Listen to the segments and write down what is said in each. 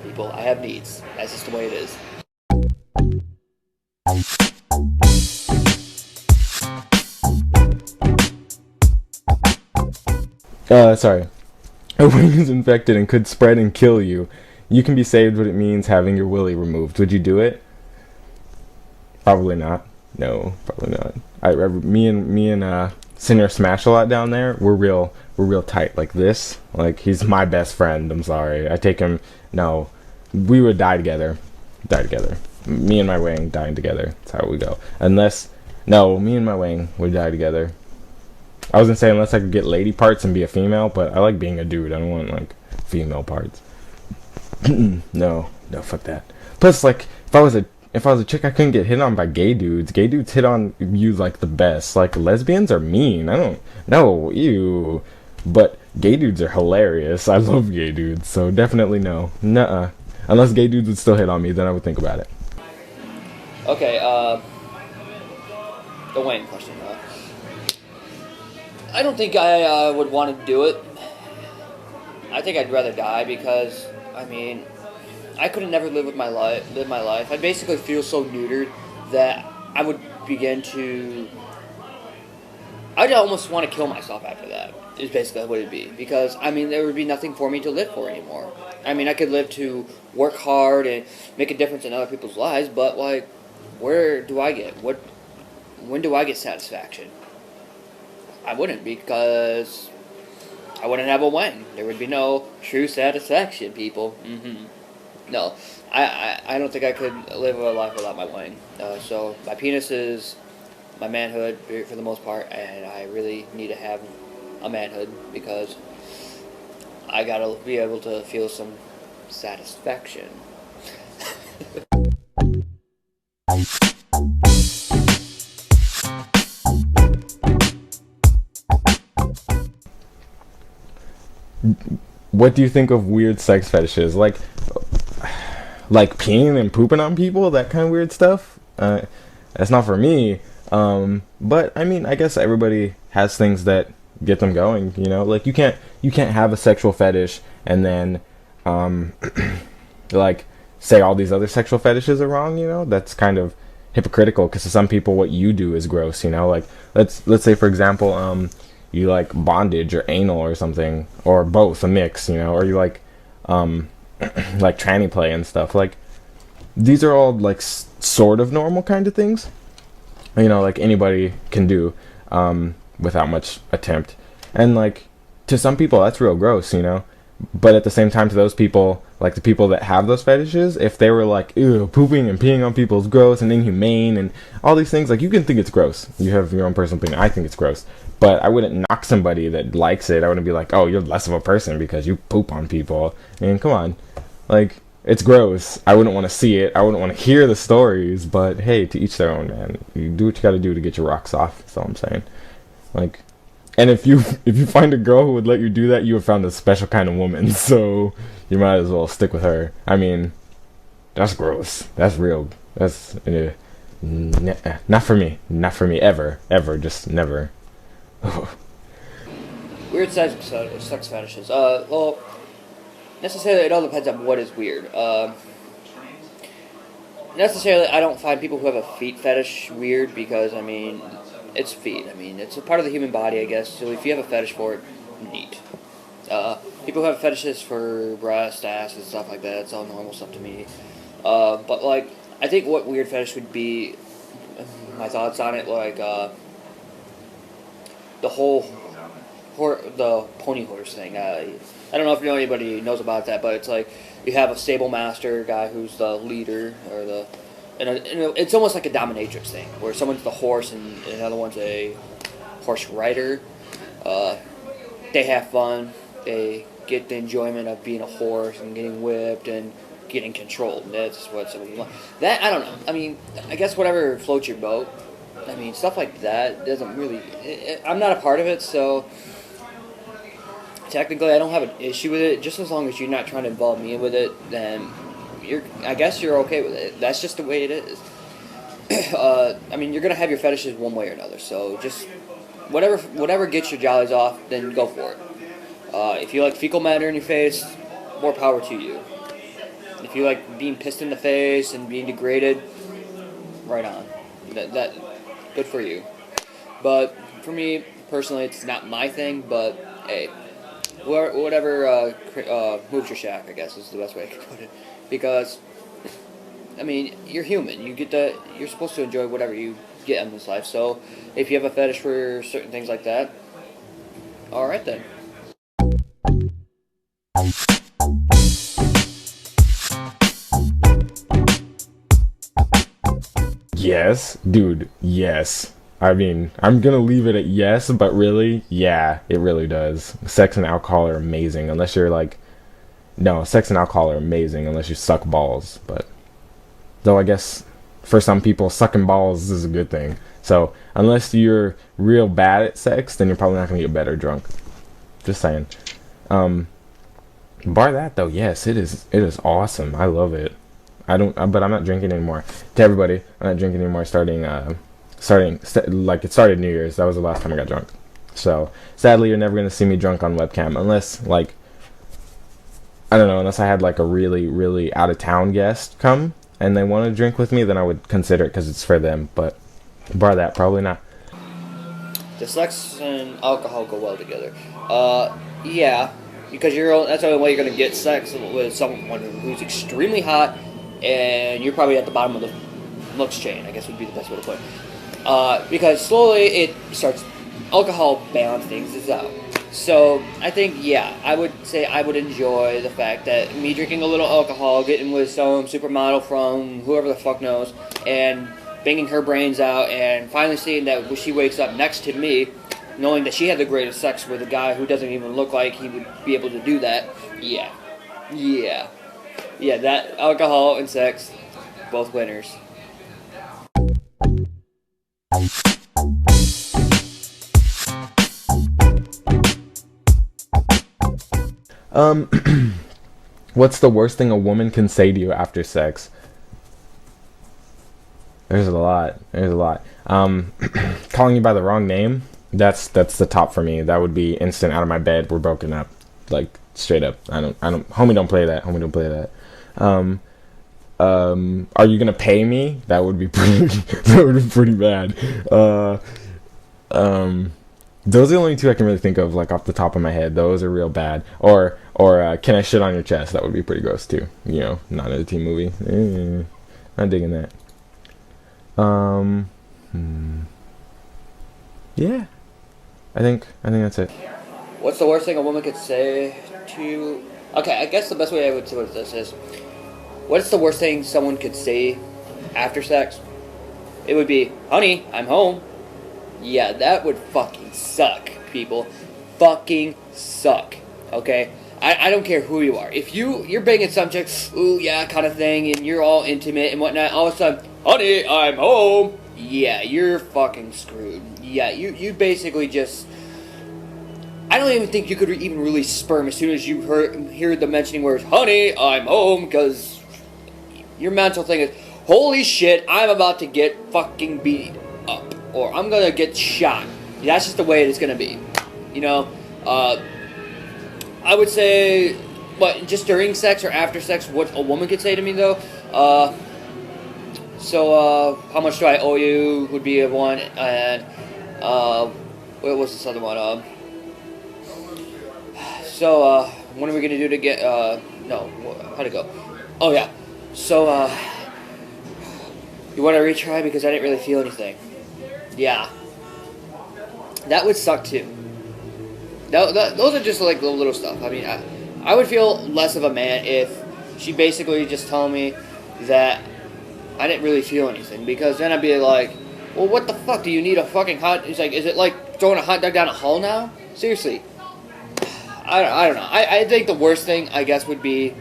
People, I have needs. That's just the way it is. Sorry. A wing is infected and could spread and kill you. You can be saved, but it means having your willy removed. Would you do it? Probably not. No, probably not. Me and Sinner smash a lot down there. We're real tight like this. Like he's my best friend. I'm sorry. I take him. No, we would die together. Die together. Me and my wing dying together. That's how we go. Unless no, me and my wing would die together. I was gonna say unless I could get lady parts and be a female, but I like being a dude. I don't want like female parts. No, no, fuck that. Plus, like, if I was a chick, I couldn't get hit on by gay dudes. Gay dudes hit on you like the best. Like lesbians are mean. I don't know, ew. But gay dudes are hilarious. I love gay dudes, so definitely no. Nuh-uh. Unless gay dudes would still hit on me, then I would think about it. Okay, the Wayne question. I don't think I would want to do it. I think I'd rather die because, I mean, I couldn't never live my life. I basically feel so neutered that I would begin to. I'd almost want to kill myself after that. Is basically what it'd be because I mean there would be nothing for me to live for anymore. I mean I could live to work hard and make a difference in other people's lives, but like, where do I get what? When do I get satisfaction? I wouldn't because I wouldn't have a when. There would be no true satisfaction, people. No, I don't think I could live a life without my wang. So my penis is my manhood for the most part, and I really need to have a manhood because I gotta be able to feel some satisfaction. What do you think of weird sex fetishes? Like peeing and pooping on people, that kind of weird stuff. That's not for me. But I mean, I guess everybody has things that get them going. You know, like you can't have a sexual fetish and then um, like say all these other sexual fetishes are wrong. You know, that's kind of hypocritical because to some people, what you do is gross. You know, like let's say for example, you like bondage or anal or something or both, a mix. You know, or you um like tranny play and stuff. Like these are all like sort of normal kind of things, you know, like anybody can do without much attempt. And like to some people that's real gross, you know. But at the same time, to those people, like the people that have those fetishes, if they were like, ew, pooping and peeing on people is gross and inhumane and all these things, like you can think it's gross. You have your own personal opinion. I think it's gross. But I wouldn't knock somebody that likes it. I wouldn't be like, oh, you're less of a person because you poop on people. I mean, come on. Like, it's gross. I wouldn't want to see it. I wouldn't want to hear the stories. But hey, to each their own, man. You do what you gotta do to get your rocks off. That's all I'm saying. Like, and if you find a girl who would let you do that, you have found a special kind of woman. So you might as well stick with her. I mean, that's gross. That's real. That's not for me. Not for me ever. Ever. Just never. Weird sex fetishes. Well, necessarily it all depends on what is weird. Necessarily, I don't find people who have a feet fetish weird because I mean, it's feet. I mean, it's a part of the human body, I guess. So if you have a fetish for it, neat. People who have fetishes for breast, ass, and stuff like that, it's all normal stuff to me. But like, I think what weird fetish would be, my thoughts on it, like the whole the pony horse thing. I don't know if anybody knows about that, but it's like you have a stable master guy who's the leader or the, and it's almost like a dominatrix thing where someone's the horse and another one's a horse rider. Uh, they have fun. They get the enjoyment of being a horse and getting whipped and getting controlled. That's what somebody wants. That I don't know. I mean, I guess whatever floats your boat. I mean, stuff like that doesn't really. I'm not a part of it, so technically I don't have an issue with it. Just as long as you're not trying to involve me with it, then I guess you're okay with it. That's just the way it is. I mean, you're gonna have your fetishes one way or another. So just whatever gets your jollies off, then go for it. If you like fecal matter in your face, more power to you. If you like being pissed in the face and being degraded, right on. That good for you. But for me personally, it's not my thing. But hey, whatever moves your shack, I guess is the best way I could put it. Because I mean, you're human. You're supposed to enjoy whatever you get in this life. So if you have a fetish for certain things like that, all right then. Yes, dude, yes. I mean, I'm gonna leave it at yes, but really, yeah, it really does. Sex and alcohol are amazing, unless you're like, no, sex and alcohol are amazing unless you suck balls. But though I guess for some people, sucking balls is a good thing. So unless you're real bad at sex, then you're probably not gonna get better drunk. Just saying. Um, Bar that though, yes, it is. It is awesome. I love it. I don't, but I'm not drinking anymore. To everybody, I'm not drinking anymore. Like it started New Year's. That was the last time I got drunk. So sadly, you're never gonna see me drunk on webcam unless like I don't know, unless I had like a really really out of town guest come and they want to drink with me, then I would consider it because it's for them. But bar that, probably not. The sex and alcohol go well together. Yeah, because that's the only way you're gonna get sex with someone who's extremely hot, and you're probably at the bottom of the looks chain, I guess would be the best way to put it. Because slowly it starts, alcohol balances out. So I think, yeah, I would say I would enjoy the fact that me drinking a little alcohol, getting with some supermodel from whoever the fuck knows, and banging her brains out, and finally seeing that when she wakes up next to me, knowing that she had the greatest sex with a guy who doesn't even look like he would be able to do that. Yeah. That alcohol and sex, both winners. What's the worst thing a woman can say to you after sex? There's a lot. Calling you by the wrong name, that's the top for me. That would be instant out of my bed, we're broken up. Like straight up. Homie don't play that. Are you gonna pay me? That would be pretty bad. Those are the only two I can really think of, like off the top of my head. Those are real bad. Or can I shit on your chest? That would be pretty gross too. You know, not in a teen movie. Not digging that. Yeah. I think that's it. What's the worst thing a woman could say to you? Okay, I guess the best way I would say this is, what's the worst thing someone could say after sex? It would be, honey, I'm home. Yeah, that would fucking suck, people. Fucking suck. Okay? I don't care who you are. If you're banging some chick, ooh, yeah, kind of thing, and you're all intimate and whatnot, all of a sudden, honey, I'm home. Yeah, you're fucking screwed. Yeah, you basically just... I don't even think you could even release sperm as soon as you hear the mentioning words, honey, I'm home, because your mental thing is, holy shit, I'm about to get fucking beat up, or I'm gonna get shot. That's just the way it's gonna be. You know, I would say, but just during sex or after sex, what a woman could say to me though, how much do I owe you would be one, and, what was this other one, when are we gonna do to get, how'd it go? Oh yeah, you wanna retry because I didn't really feel anything. Yeah. That would suck too. Those are just like little stuff. I mean, I would feel less of a man if she basically just told me that I didn't really feel anything, because then I'd be like, well, what the fuck, do you need a fucking hot... It's like, is it like throwing a hot dog down a hole now? Seriously. I don't know. I think the worst thing, I guess, would be,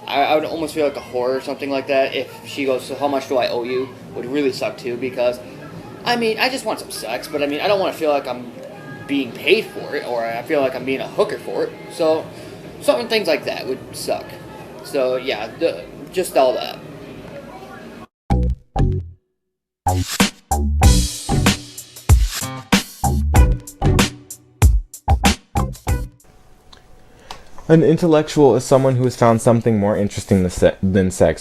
I would almost feel like a whore or something like that if she goes, so how much do I owe you? Would really suck too, because, I mean, I just want some sex, but I mean, I don't want to feel like I'm being paid for it, or I feel like I'm being a hooker for it. So, things like that would suck. So, yeah, just all that. An intellectual is someone who has found something more interesting than sex.